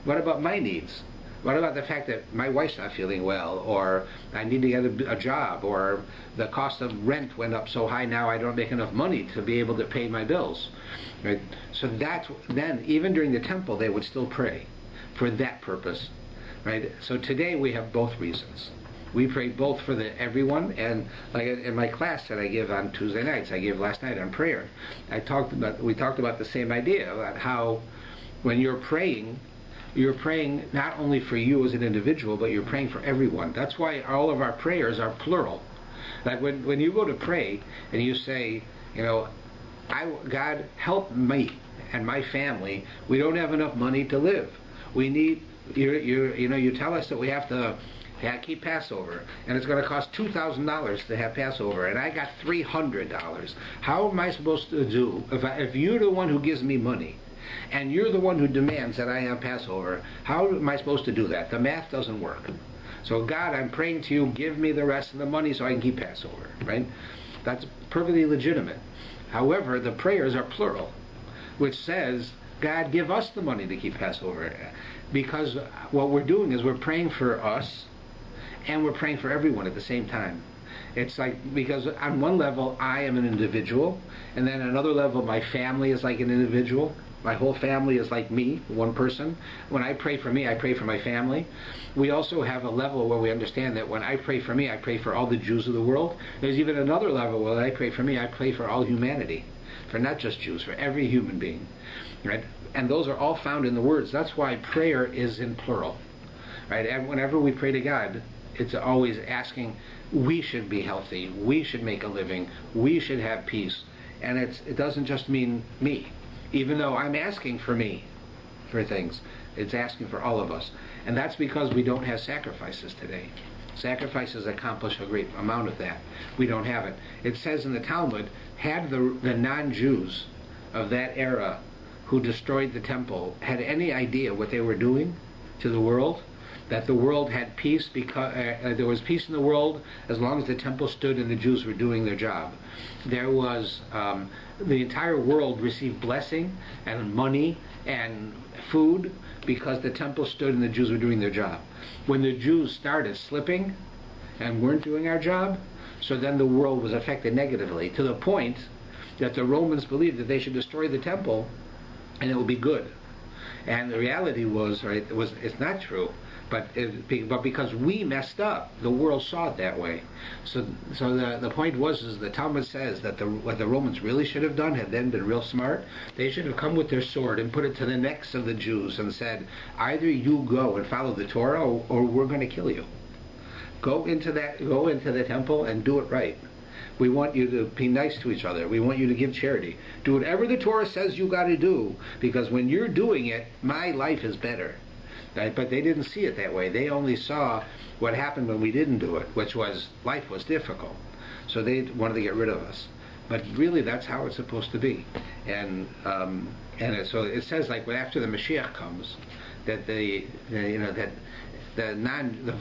What about my needs? What about the fact that my wife's not feeling well, or I need to get a job, or the cost of rent went up so high now I don't make enough money to be able to pay my bills? Right? So then even during the temple they would still pray for that purpose. Right? So today we have both reasons. We pray both for everyone, and like in my class that I give on Tuesday nights, I gave last night on prayer. We talked about the same idea about how when you're praying not only for you as an individual, but you're praying for everyone. That's why all of our prayers are plural. Like when you go to pray and you say, God, help me and my family. We don't have enough money to live. We need you tell us that we have to keep Passover, and it's going to cost $2,000 to have Passover, and I got $300. How am I supposed to do if you're the one who gives me money? And you're the one who demands that I have Passover. How am I supposed to do that? The math doesn't work. So God, I'm praying to you, give me the rest of the money so I can keep Passover, right? That's perfectly legitimate. However, the prayers are plural, which says, God, give us the money to keep Passover. Because what we're doing is we're praying for us and we're praying for everyone at the same time. It's like, because on one level I am an individual, and then on another level my family is like an individual. My whole family is like me, one person. When I pray for me, I pray for my family. We also have a level where we understand that when I pray for me, I pray for all the Jews of the world. There's even another level where I pray for me, I pray for all humanity. For not just Jews, for every human being. Right? And those are all found in the words. That's why prayer is in plural. Right? And whenever we pray to God, it's always asking, we should be healthy, we should make a living, we should have peace. And it doesn't just mean me. Even though I'm asking for me, for things, it's asking for all of us. And that's because we don't have sacrifices today. Sacrifices accomplish a great amount of that. We don't have it. It says in the Talmud, had the non-Jews of that era who destroyed the temple had any idea what they were doing to the world, that the world had peace because there was peace in the world as long as the temple stood and the Jews were doing their job. There was the entire world received blessing and money and food because the temple stood and the Jews were doing their job. When the Jews started slipping and weren't doing our job, so then the world was affected negatively to the point that the Romans believed that they should destroy the temple and it would be good. And the reality was, right, it's not true. But because we messed up, the world saw it that way. So the point was the Talmud says that what the Romans really should have done had then been real smart. They should have come with their sword and put it to the necks of the Jews and said, either you go and follow the Torah or we're going to kill you. Go into the temple and do it right. We want you to be nice to each other. We want you to give charity. Do whatever the Torah says you got to do, because when you're doing it, my life is better. Right? But they didn't see it that way. They only saw what happened when we didn't do it, which was life was difficult. So they wanted to get rid of us. But really, that's how it's supposed to be. And And so it says, like, after the Mashiach comes, that the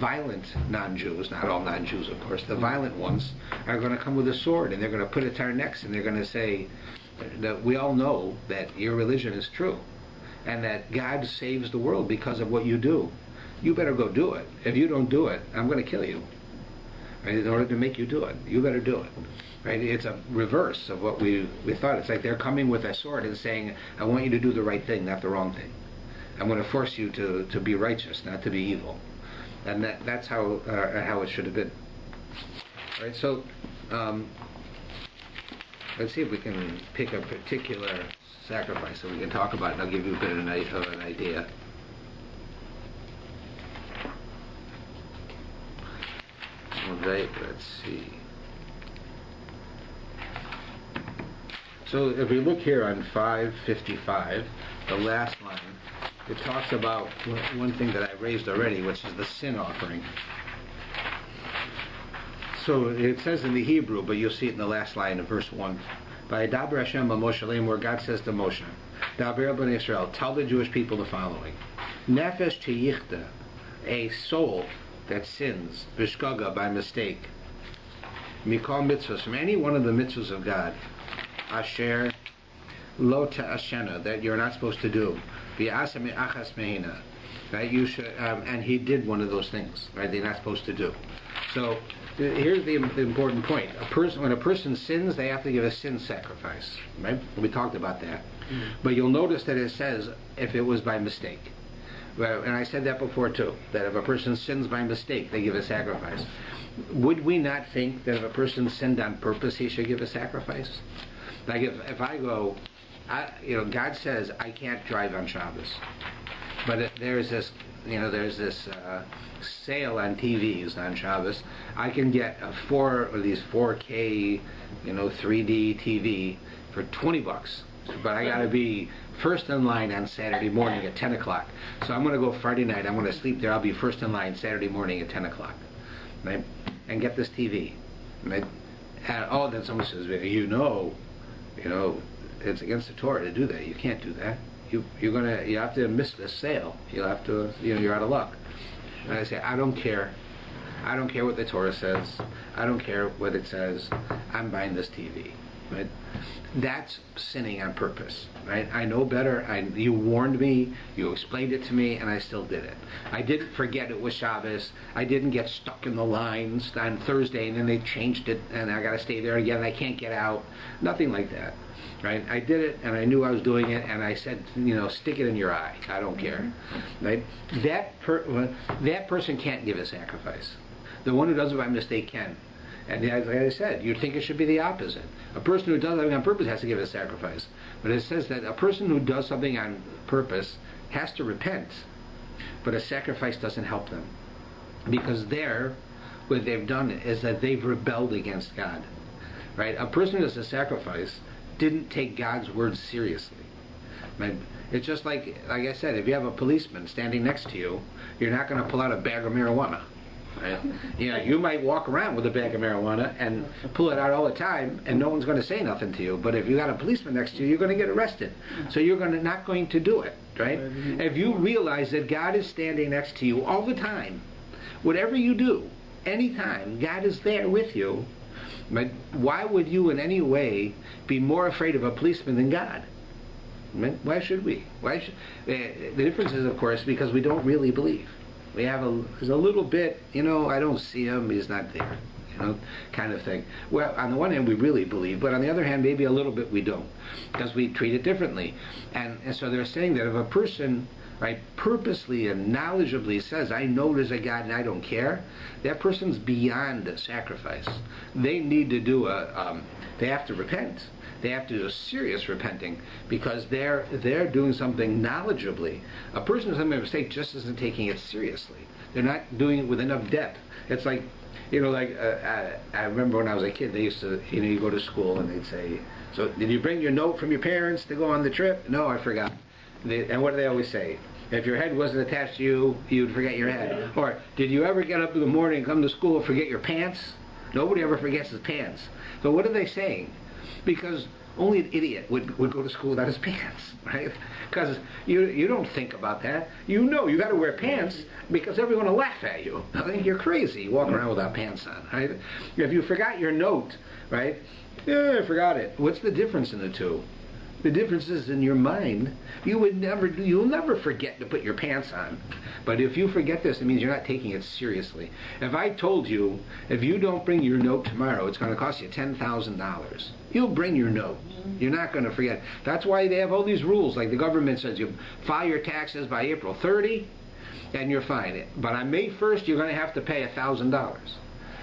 violent non-Jews, not all non-Jews, of course, the violent ones are going to come with a sword, and they're going to put it to our necks, and they're going to say that we all know that your religion is true, and that God saves the world because of what you do. You better go do it. If you don't do it, I'm going to kill you. Right? In order to make you do it, you better do it. Right? It's a reverse of what we thought. It's like they're coming with a sword and saying, I want you to do the right thing, not the wrong thing. I'm going to force you to be righteous, not to be evil. And that's how it should have been. All right, so let's see if we can pick a particular sacrifice that we can talk about, and I'll give you a bit of an idea. Right, let's see. So if we look here on 555, the last line, it talks about one thing that I raised already, which is the sin offering. So it says in the Hebrew, but you'll see it in the last line of verse 1. Vaydaber Hashem Moshe, where God says to Moshe, Daber b'nei Israel, tell the Jewish people the following. Nefesh teyichta, a soul that sins, v'shgaga, by mistake, mikol mitzvahs, from any one of the mitzvahs of God, asher lo ta'ashena, that you're not supposed to do, v'yasa me'achas mehina, right? You should, and he did one of those things, right? They're not supposed to do. So here's the important point: when a person sins, they have to give a sin sacrifice, right? We talked about that, but you'll notice that it says if it was by mistake. Well, and I said that before too, that if a person sins by mistake, they give a sacrifice. Would we not think that if a person sinned on purpose, he should give a sacrifice? Like if I go, God says I can't drive on Shabbos, but if there's this sale on TVs on Shabbos, I can get a 4K, 3D TV for $20, but I got to be first in line on Saturday morning at 10 o'clock. So I'm going to go Friday night. I'm going to sleep there. I'll be first in line Saturday morning at 10 o'clock. Right? And get this TV. Right? And then someone says, it's against the Torah to do that. You can't do that. You have to miss this sale. You'll have to, you're out of luck. And I say, I don't care. I don't care what the Torah says. I don't care what it says. I'm buying this TV. Right? That's sinning on purpose, right? I know better. You warned me, you explained it to me, and I still did it. I didn't forget it was Shabbos. I didn't get stuck in the lines on Thursday, and then they changed it, and I got to stay there again. I can't get out. Nothing like that, right? I did it, and I knew I was doing it, and I said, stick it in your eye. I don't care, right? That person can't give a sacrifice. The one who does it by mistake can. And like I said, you'd think it should be the opposite. A person who does something on purpose has to give a sacrifice. But it says that a person who does something on purpose has to repent. But a sacrifice doesn't help them. Because what they've done is that they've rebelled against God. Right? A person who does a sacrifice didn't take God's word seriously. Right? It's just like I said, if you have a policeman standing next to you, you're not going to pull out a bag of marijuana. Right? You might walk around with a bag of marijuana and pull it out all the time, and no one's going to say nothing to you. But if you got a policeman next to you, you're going to get arrested. So you're not going to do it, right? If you realize that God is standing next to you all the time, whatever you do, anytime, God is there with you. But why would you in any way be more afraid of a policeman than God? Why should we? The difference is, of course, because we don't really believe. There's a little bit, I don't see him, he's not there, kind of thing. Well, on the one hand, we really believe, but on the other hand, maybe a little bit we don't, because we treat it differently. And so they're saying that if a person, right, purposely and knowledgeably says, I know there's a God and I don't care, that person's beyond a sacrifice. They need to do they have to repent. They have to do a serious repenting, because they're doing something knowledgeably. A person who's made a mistake just isn't taking it seriously. They're not doing it with enough depth. It's like, I remember when I was a kid, they used to, you go to school and they'd say, so did you bring your note from your parents to go on the trip? No, I forgot. And what do they always say? If your head wasn't attached to you, you'd forget your head. Or, did you ever get up in the morning and come to school and forget your pants? Nobody ever forgets his pants. So what are they saying? Because Only an idiot would go to school without his pants, right? Because you don't think about that. You know you got to wear pants because everyone will laugh at you. I think you're crazy walking around without pants on, right? If you forgot your note, right? Yeah, I forgot it. What's the difference in the two? The difference is in your mind. You'll never forget to put your pants on. But if you forget this, it means you're not taking it seriously. If I told you, if you don't bring your note tomorrow, it's going to cost you $10,000. You'll bring your note. You're not going to forget. That's why they have all these rules. Like the government says, you file your taxes by April 30, and you're fine. But on May 1st, you're going to have to pay $1,000.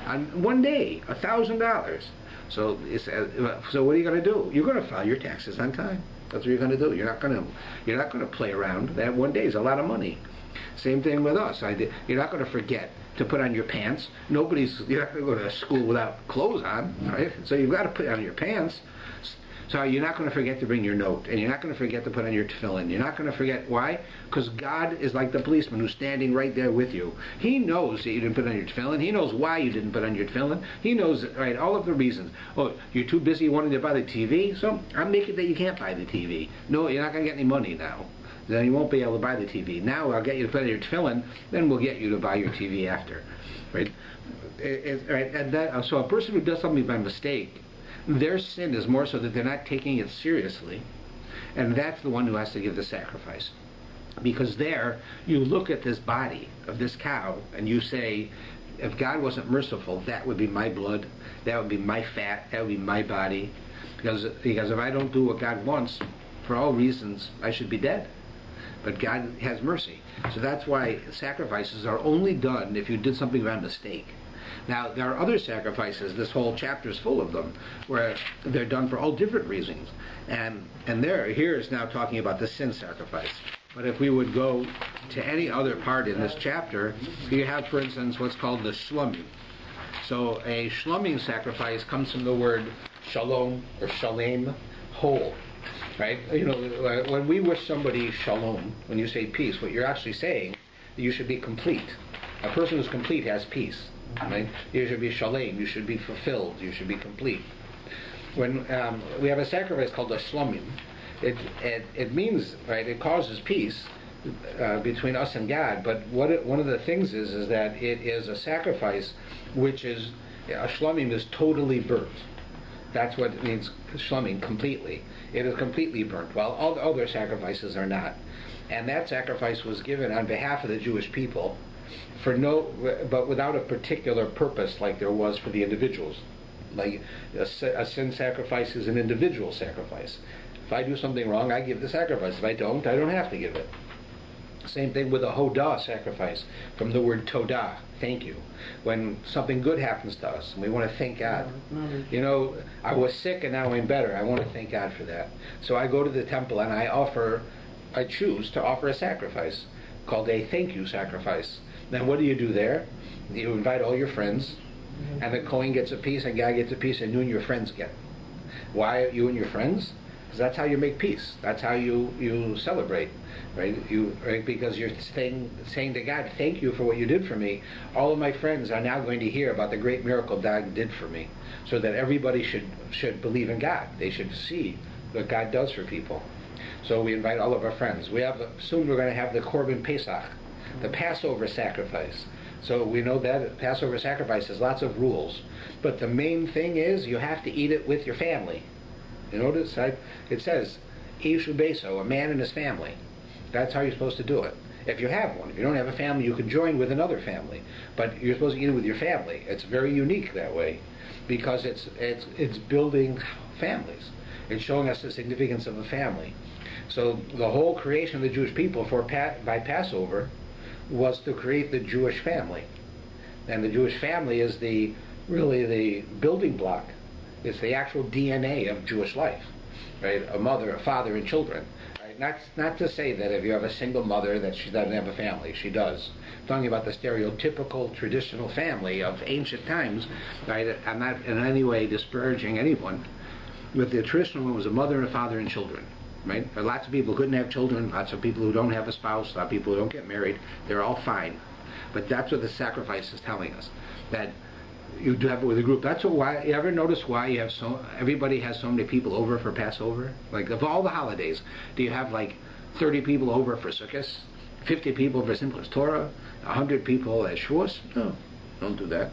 On one day, $1,000. So what are you going to do? You're going to file your taxes on time. That's what you're going to do. You're not going to play around. That one day is a lot of money. Same thing with us. You're not going to forget to put on your pants. You're not going to go to school without clothes on, right? So you've got to put on your pants. So you're not going to forget to bring your note, and you're not going to forget to put on your tefillin. You're not going to forget. Why? Because God is like the policeman who's standing right there with you. He knows that you didn't put on your tefillin. He knows why you didn't put on your tefillin. He knows, right, all of the reasons. Oh, you're too busy wanting to buy the TV, so I'm making that you can't buy the TV. No, you're not going to get any money now. Then you won't be able to buy the TV. Now I'll get you to put on your tefillin, then we'll get you to buy your TV after. Right? Right? And so a person who does something by mistake, their sin is more so that they're not taking it seriously, and that's the one who has to give the sacrifice. Because there, you look at this body of this cow, and you say, if God wasn't merciful, that would be my blood, that would be my fat, that would be my body. Because if I don't do what God wants, for all reasons, I should be dead. But God has mercy. So that's why sacrifices are only done if you did something by mistake. Now, there are other sacrifices, this whole chapter is full of them, where they're done for all different reasons. And here is now talking about the sin sacrifice. But if we would go to any other part in this chapter, you have, for instance, what's called the shlomim. So a shlomim sacrifice comes from the word shalom or shalem, whole. Right? You know, when we wish somebody shalom, when you say peace, what you're actually saying, you should be complete. A person who's complete has peace. Right? You should be shalem. You should be fulfilled. You should be complete. When we have a sacrifice called the shlomim, it means, right, it causes peace between us and God. But one of the things is that it is a sacrifice which is, a shlomim is totally burnt. That's what it means, shlomim, completely. It is completely burnt, while all the other sacrifices are not. And that sacrifice was given on behalf of the Jewish people, but without a particular purpose like there was for the individuals. Like a sin sacrifice is an individual sacrifice. If I do something wrong, I give the sacrifice. If I don't have to give it. Same thing with a hodah sacrifice, from the word todah, thank you. When something good happens to us, and we want to thank God. You know, I was sick and now I'm better. I want to thank God for that. So I go to the temple and I choose to offer a sacrifice called a thank you sacrifice. Then what do you do there? You invite all your friends, and the Kohen gets a piece, and God gets a piece, and you and your friends get. Why you and your friends? Because that's how you make peace. That's how you celebrate, right? Because you're saying to God, thank you for what you did for me. All of my friends are now going to hear about the great miracle God did for me, so that everybody should believe in God. They should see what God does for people. So we invite all of our friends. Soon we're going to have the Korban Pesach, the Passover sacrifice. So we know that Passover sacrifice has lots of rules, but the main thing is you have to eat it with your family. You notice it says Ish ubeso, a man and his family. That's how you're supposed to do it. If you have one, if you don't have a family, you can join with another family, but you're supposed to eat it with your family. It's very unique that way, because it's building families. It's showing us the significance of a family. So the whole creation of the Jewish people by Passover was to create the Jewish family, and the Jewish family is really the building block. It's the actual DNA of Jewish life, right? A mother, a father, and children. Right? Not to say that if you have a single mother that she doesn't have a family. She does. I'm talking about the stereotypical traditional family of ancient times. Right? I'm not in any way disparaging anyone, but the traditional one was a mother, and a father, and children. Right? There are lots of people who couldn't have children, lots of people who don't have a spouse, lots of people who don't get married. They're all fine. But that's what the sacrifice is telling us. That you do have it with a group. That's why. You ever notice why you have everybody has so many people over for Passover? Like of all the holidays, do you have like 30 people over for Sukkot, 50 people for Simchas Torah, 100 people at Shavuos? No, don't do that.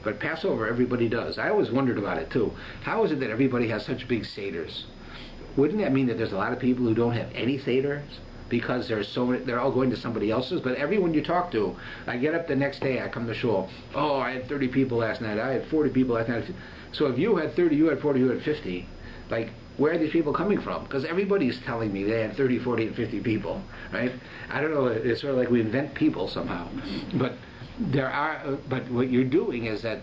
But Passover, everybody does. I always wondered about it too. How is it that everybody has such big seders? Wouldn't that mean that there's a lot of people who don't have any seders? Because there's so many, they're all going to somebody else's. But everyone you talk to, I get up the next day, I come to shul. Oh, I had 30 people last night. I had 40 people last night. So if you had 30, you had 40, you had 50. Like, where are these people coming from? Because everybody's telling me they had 30, 40, and 50 people, right? I don't know. It's sort of like we invent people somehow. But but what you're doing is that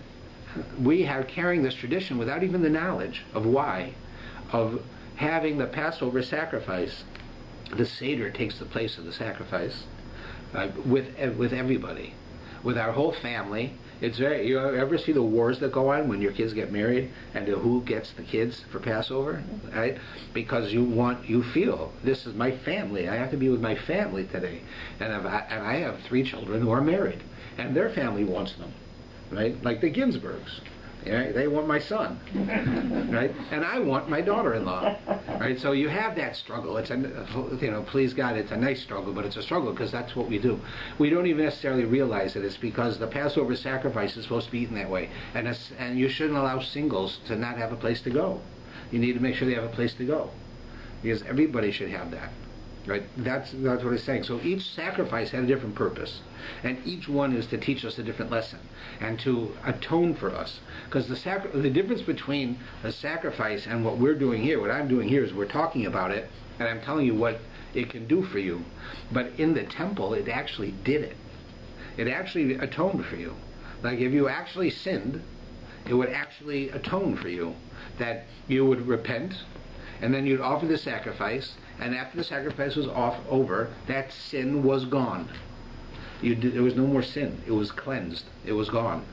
we are carrying this tradition without even the knowledge of why, of having the Passover sacrifice. The Seder takes the place of the sacrifice with everybody, with our whole family. It's very. You ever see the wars that go on when your kids get married and who gets the kids for Passover, right? Because you feel this is my family. I have to be with my family today, and I have 3 children who are married, and their family wants them, right? Like the Ginsburgs. Right? They want my son, right? And I want my daughter-in-law, right? So you have that struggle. It's please God, it's a nice struggle, but it's a struggle because that's what we do. We don't even necessarily realize that it's because the Passover sacrifice is supposed to be eaten that way, and you shouldn't allow singles to not have a place to go. You need to make sure they have a place to go, because everybody should have that. Right? That's what it's saying. So each sacrifice had a different purpose, and each one is to teach us a different lesson and to atone for us. Because the difference between a sacrifice and what we're doing here, what I'm doing here, is we're talking about it, and I'm telling you what it can do for you. But in the temple, it actually did it. It actually atoned for you. Like if you actually sinned, it would actually atone for you. That you would repent, and then you'd offer the sacrifice. And after the sacrifice was over, that sin was gone. There was no more sin. It was cleansed. It was gone.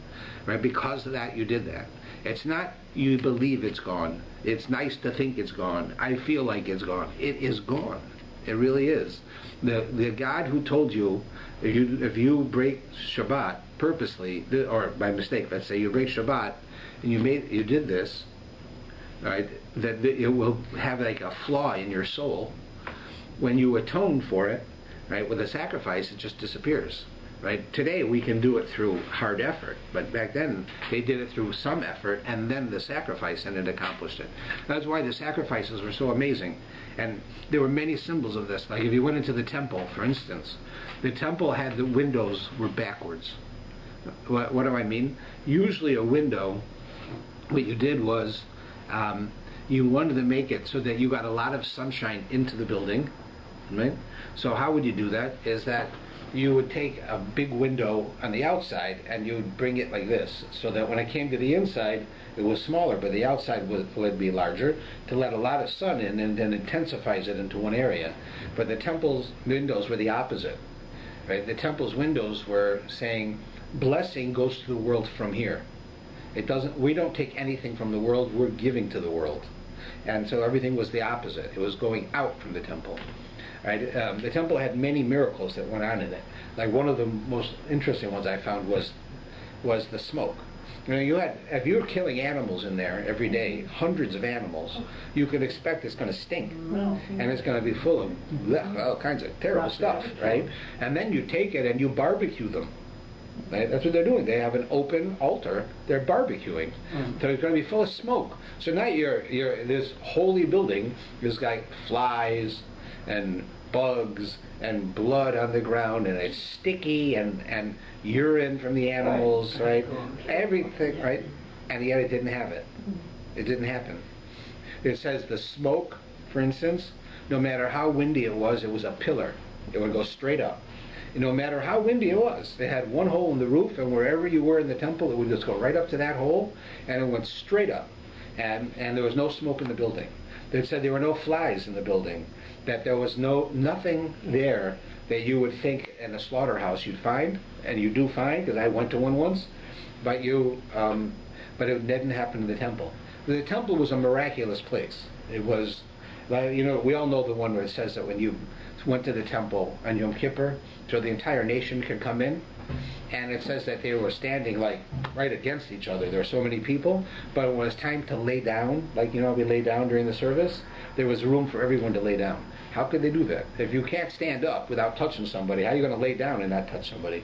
Right? Because of that, you did that. It's not you believe it's gone. It's nice to think it's gone. I feel like it's gone. It is gone. It really is. The God who told you, if you break Shabbat purposely, or by mistake, let's say you break Shabbat, and you did this, right, that it will have like a flaw in your soul. When you atone for it, right, with a sacrifice, it just disappears. Right? Today we can do it through hard effort, but back then they did it through some effort, and then the sacrifice, and it accomplished it. That's why the sacrifices were so amazing, and there were many symbols of this. Like if you went into the temple, for instance, the temple had the windows were backwards. What do I mean? Usually a window, what you did was you wanted to make it so that you got a lot of sunshine into the building, right? So how would you do that? Is that you would take a big window on the outside and you would bring it like this, so that when it came to the inside, it was smaller, but the outside would be larger to let a lot of sun in, and then intensifies it into one area. But the temple's windows were the opposite, right? The temple's windows were saying, blessing goes to the world from here. We don't take anything from the world, we're giving to the world. And so everything was the opposite. It was going out from the temple. Right? The temple had many miracles that went on in it. Like one of the most interesting ones I found was the smoke. If you were killing animals in there every day, hundreds of animals, you could expect it's going to stink, and it's going to be full of all kinds of terrible stuff, right? And then you take it and you barbecue them. Right? That's what they're doing. They have an open altar. They're barbecuing, so it's going to be full of smoke. So now this holy building is like flies and bugs and blood on the ground, and it's sticky, and urine from the animals, right? Everything, right? And yet it didn't have it. It didn't happen. It says the smoke, for instance, no matter how windy it was a pillar. It would go straight up. And no matter how windy it was, they had one hole in the roof, and wherever you were in the temple, it would just go right up to that hole, and it went straight up. And there was no smoke in the building. They said there were no flies in the building, that there was nothing there that you would think in a slaughterhouse you'd find, and you do find, because I went to one once, but it didn't happen in the temple. The temple was a miraculous place. It was, we all know the one where it says that when you went to the temple on Yom Kippur, so the entire nation could come in, and it says that they were standing like right against each other. There were so many people, but when it was time to lay down, like we lay down during the service, there was room for everyone to lay down. How could they do that? If you can't stand up without touching somebody, how are you going to lay down and not touch somebody?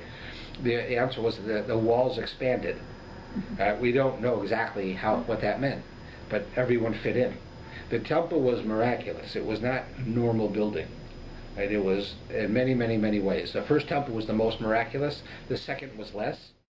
The answer was that the walls expanded. We don't know exactly what that meant, but everyone fit in. The temple was miraculous. It was not a normal building. Right? It was in many, many, many ways. The first temple was the most miraculous. The second was less.